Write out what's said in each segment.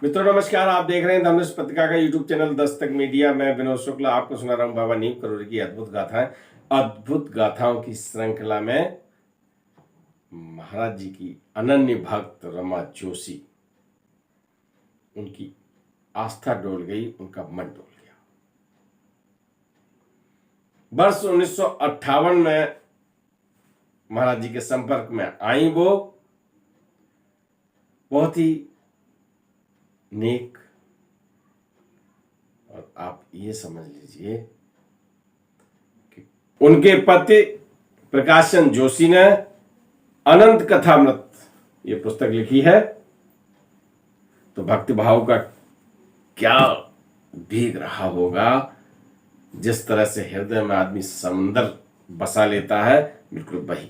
मित्रों नमस्कार, आप देख रहे हैं धनुष पत्रिका का यूट्यूब चैनल दस्तक मीडिया। मैं विनोद शुक्ला आपको सुना रहा हूं बाबा नीम करोड़ी की अद्भुत गाथाएं। अद्भुत गाथाओं की श्रृंखला में महाराज जी की अनन्य भक्त रमा जोशी, उनकी आस्था डोल गई, उनका मन डोल गया। वर्ष 1958 में महाराज जी के संपर्क में आई। वो बहुत ही नेक, और आप ये समझ लीजिए कि उनके पति प्रकाशन जोशी ने अनंत कथामृत ये पुस्तक लिखी है। तो भक्ति भाव का क्या भीग रहा होगा, जिस तरह से हृदय में आदमी समंदर बसा लेता है, बिल्कुल वही।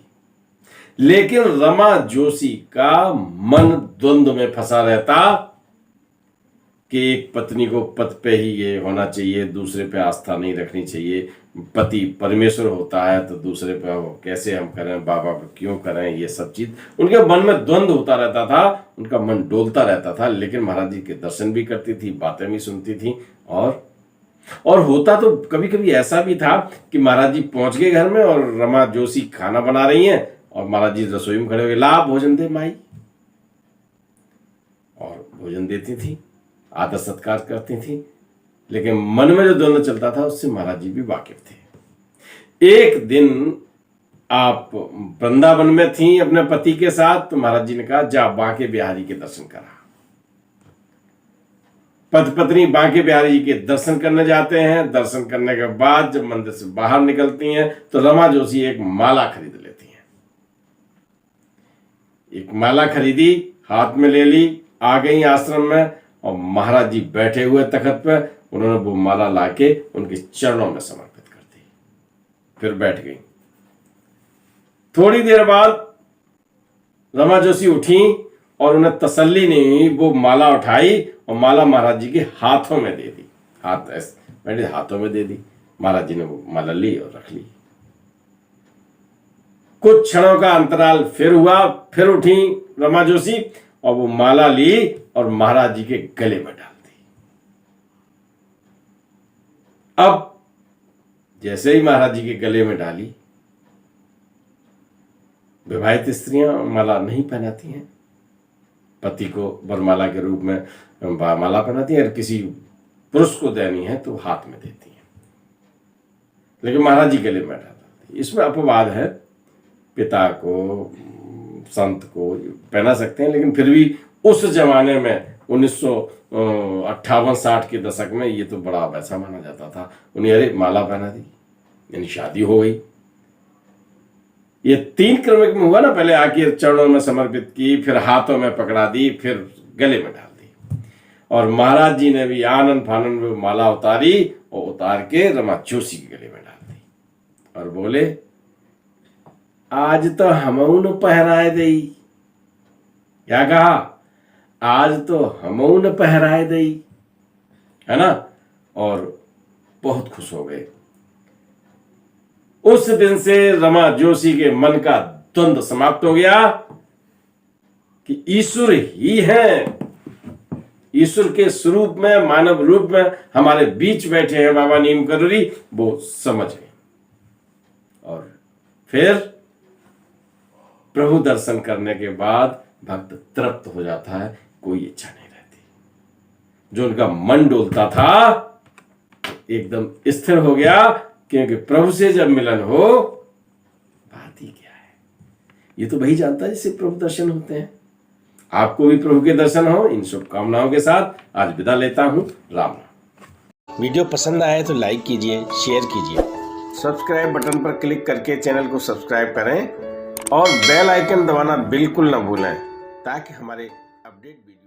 लेकिन रमा जोशी का मन द्वंद्व में फंसा रहता कि एक पत्नी को पति पे ही ये होना चाहिए, दूसरे पे आस्था नहीं रखनी चाहिए। पति परमेश्वर होता है तो दूसरे पे कैसे हम करें, बाबा पे क्यों करें, ये सब चीज उनके मन में द्वंद्व होता रहता था, उनका मन डोलता रहता था। लेकिन महाराज जी के दर्शन भी करती थी, बातें भी सुनती थी। और होता तो कभी कभी ऐसा भी था कि महाराज जी पहुंच गए घर में और रमा जोशी खाना बना रही हैं और महाराज जी रसोई में खड़े हुए, ला भोजन दे माई, और भोजन देती थी, आदर सत्कार करती थी। लेकिन मन में जो द्वंद्व चलता था उससे महाराज जी भी वाकिफ थे। एक दिन आप वृंदावन में थी अपने पति के साथ, तो महाराज जी ने कहा जा बांके बिहारी के दर्शन करा। पति पत्नी बांके बिहारी जी के दर्शन करने जाते हैं। दर्शन करने के बाद जब मंदिर से बाहर निकलती हैं तो रमा जोशी एक माला खरीद लेती हैं। एक माला खरीदी, हाथ में ले ली, आ गई आश्रम में, और महाराज जी बैठे हुए तखत पे, उन्होंने वो माला लाके उनके चरणों में समर्पित कर दी, फिर बैठ गई। थोड़ी देर बाद रमा जोशी उठी और उन्हें तसल्ली नहीं हुई, वो माला उठाई और माला महाराज जी के हाथों में दे दी। हाथों में दे दी। महाराज जी ने वो माला ली और रख ली। कुछ क्षणों का अंतराल फिर हुआ, फिर उठी रमा जोशी और वो माला ली और महाराज जी के गले में डाल दी। अब जैसे ही महाराज जी के गले में डाली, विवाहित स्त्रियां माला नहीं पहनाती हैं, पति को वरमाला के रूप में माला पहनाती हैं, और किसी पुरुष को देनी है तो हाथ में देती हैं, लेकिन महाराज जी गले में डालती। इसमें अपवाद है, पिता को, संत को पहना सकते हैं, लेकिन फिर भी उस जमाने में 1958-60 के दशक में ये तो बड़ा वैसा माना जाता था। उन्हें अरे माला पहना दी, यानी शादी हो गई। ये 3 क्रमिक में हुआ ना, पहले आके चरणों में समर्पित की, फिर हाथों में पकड़ा दी, फिर गले में डाल दी। और महाराज जी ने भी आनंद फानंद में माला उतारी और उतार के रमा जोशी के गले में डाल दी और बोले, आज तो हमऊन पहराए दई। क्या कहा? आज तो हमऊन पहराए दई, है ना। और बहुत खुश हो गए। उस दिन से रमा जोशी के मन का द्वंद्व समाप्त हो गया कि ईश्वर ही है, ईश्वर के स्वरूप में, मानव रूप में हमारे बीच बैठे हैं बाबा नीम करोड़ी, वो समझ गए। और फिर प्रभु दर्शन करने के बाद भक्त तृप्त हो जाता है, कोई इच्छा नहीं रहती। जो उनका मन डोलता था एकदम स्थिर हो गया, क्योंकि प्रभु से जब मिलन हो, बात ही क्या है। ये तो वही जानता है जिससे प्रभु दर्शन होते हैं। आपको भी प्रभु के दर्शन हो, इन शुभकामनाओं के साथ आज विदा लेता हूं। राम राम। वीडियो पसंद आए तो लाइक कीजिए, शेयर कीजिए, सब्सक्राइब बटन पर क्लिक करके चैनल को सब्सक्राइब करें और बेल आइकन दबाना बिल्कुल ना भूलें, ताकि हमारे अपडेट वीडियो